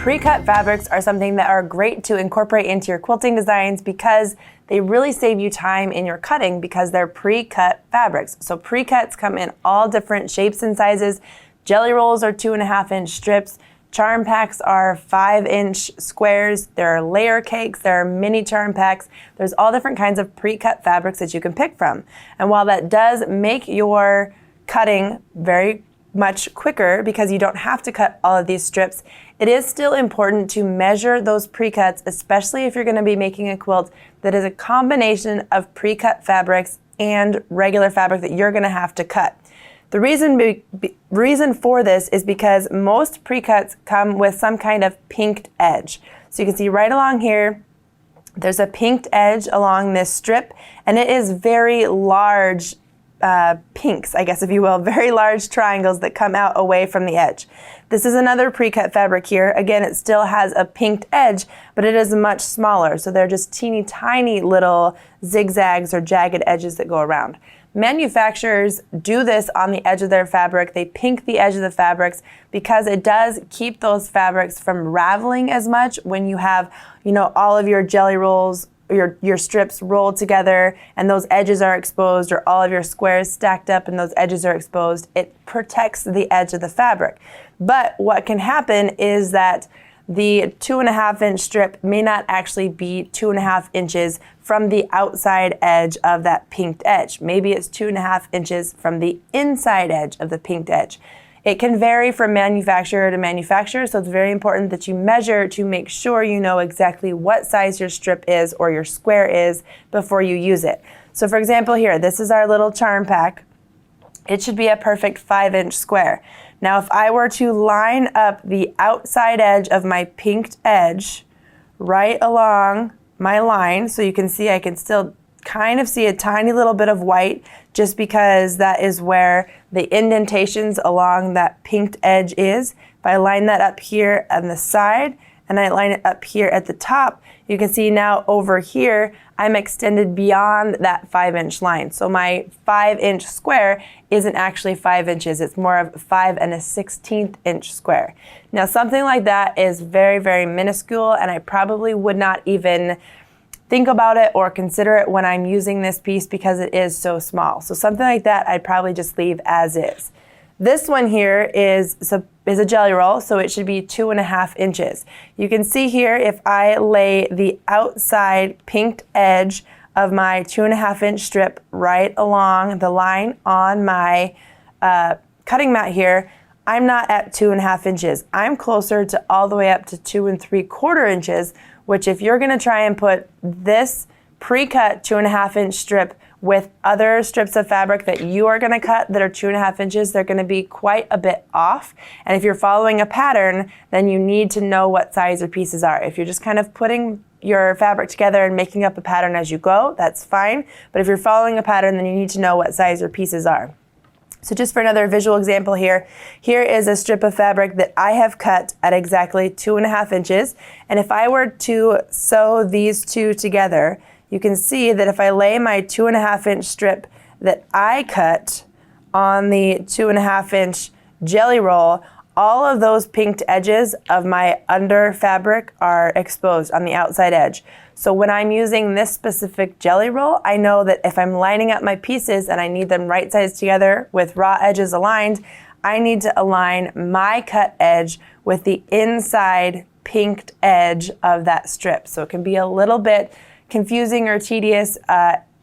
Pre-cut fabrics are something that are great to incorporate into your quilting designs because they really save you time in your cutting because they're pre-cut fabrics. So pre-cuts come in all different shapes and sizes. Jelly rolls are 2.5-inch strips. Charm packs are 5-inch squares. There are layer cakes. There are mini charm packs. There's all different kinds of pre-cut fabrics that you can pick from. And while that does make your cutting very much quicker because you don't have to cut all of these strips, it is still important to measure those pre-cuts, especially if you're going to be making a quilt that is a combination of pre-cut fabrics and regular fabric that you're going to have to cut. The reason for this is because most pre-cuts come with some kind of pinked edge. So you can see right along here, there's a pinked edge along this strip, and it is very large pinks, I guess if you will, very large triangles that come out away from the edge. This is another pre-cut fabric here. Again, it still has a pinked edge, but it is much smaller. So they're just teeny tiny little zigzags or jagged edges that go around. Manufacturers do this on the edge of their fabric. They pink the edge of the fabrics because it does keep those fabrics from raveling as much when you have, all of your jelly rolls, your strips rolled together and those edges are exposed, or all of your squares stacked up and those edges are exposed. It protects the edge of the fabric. But what can happen is that the 2.5-inch strip may not actually be 2.5 inches from the outside edge of that pinked edge. Maybe it's 2.5 inches from the inside edge of the pinked edge. It can vary from manufacturer to manufacturer, so it's very important that you measure to make sure you know exactly what size your strip is or your square is before you use it. So for example here, this is our little charm pack. It should be a perfect 5-inch square. Now if I were to line up the outside edge of my pinked edge right along my line, so you can see I can still kind of see a tiny little bit of white just because that is where the indentations along that pinked edge is. If I line that up here on the side and I line it up here at the top, you can see now over here I'm extended beyond that 5-inch line. So my 5-inch square isn't actually 5 inches, it's more of 5 1/16 inch square. Now something like that is very, very minuscule, and I probably would not even think about it or consider it when I'm using this piece because it is so small. So something like that I'd probably just leave as is. This one here is a jelly roll, so it should be 2.5 inches. You can see here if I lay the outside pinked edge of my 2.5-inch strip right along the line on my cutting mat here, I'm not at 2.5 inches. I'm closer to all the way up to 2 3/4 inches, which if you're gonna try and put this pre-cut 2.5-inch strip with other strips of fabric that you are gonna cut that are 2.5 inches, they're gonna be quite a bit off. And if you're following a pattern, then you need to know what size your pieces are. If you're just kind of putting your fabric together and making up a pattern as you go, that's fine. But if you're following a pattern, then you need to know what size your pieces are. So just for another visual example here is a strip of fabric that I have cut at exactly 2.5 inches. And if I were to sew these two together, you can see that if I lay my 2.5-inch strip that I cut on the 2.5-inch jelly roll, all of those pinked edges of my under fabric are exposed on the outside edge. So when I'm using this specific jelly roll, I know that if I'm lining up my pieces and I need them right sides together with raw edges aligned, I need to align my cut edge with the inside pinked edge of that strip. So it can be a little bit confusing or tedious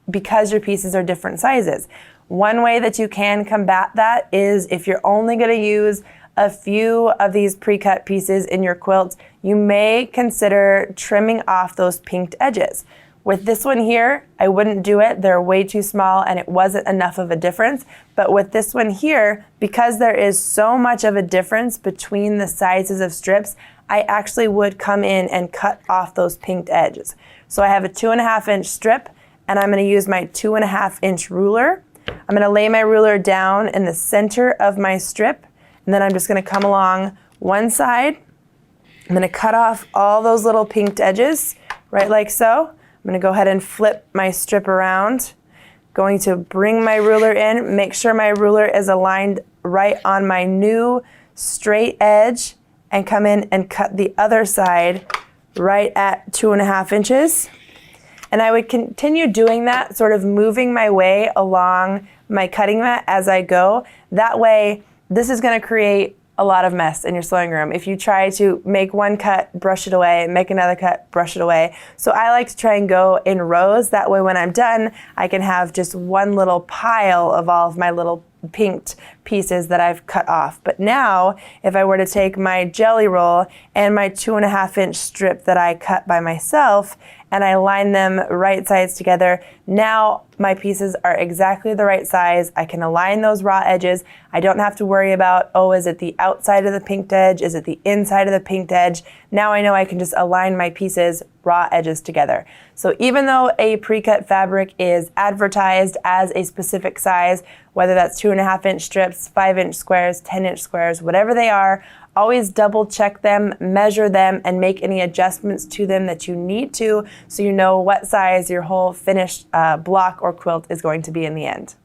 because your pieces are different sizes. One way that you can combat that is if you're only going to use a few of these pre-cut pieces in your quilt, you may consider trimming off those pinked edges. With this one here, I wouldn't do it. They're way too small and it wasn't enough of a difference. But with this one here, because there is so much of a difference between the sizes of strips, I actually would come in and cut off those pinked edges. So I have a 2.5-inch strip and I'm going to use my 2.5-inch ruler. I'm going to lay my ruler down in the center of my strip, and then I'm just going to come along one side. I'm going to cut off all those little pinked edges, right like so. I'm going to go ahead and flip my strip around. Going to bring my ruler in, make sure my ruler is aligned right on my new straight edge and come in and cut the other side right at 2.5 inches. And I would continue doing that, sort of moving my way along my cutting mat as I go. That way, this is going to create a lot of mess in your sewing room. If you try to make one cut, brush it away, make another cut, brush it away. So I like to try and go in rows. That way when I'm done, I can have just one little pile of all of my little pinked pieces that I've cut off. But now, if I were to take my jelly roll and my 2.5-inch strip that I cut by myself, and I line them right sides together, now my pieces are exactly the right size. I can align those raw edges. I don't have to worry about, oh, is it the outside of the pinked edge? Is it the inside of the pinked edge? Now I know I can just align my pieces, raw edges together. So even though a pre-cut fabric is advertised as a specific size, whether that's 2.5-inch strips, 5-inch squares, 10-inch squares, whatever they are, always double check them, measure them, and make any adjustments to them that you need to, so you know what size your whole finished block or quilt is going to be in the end.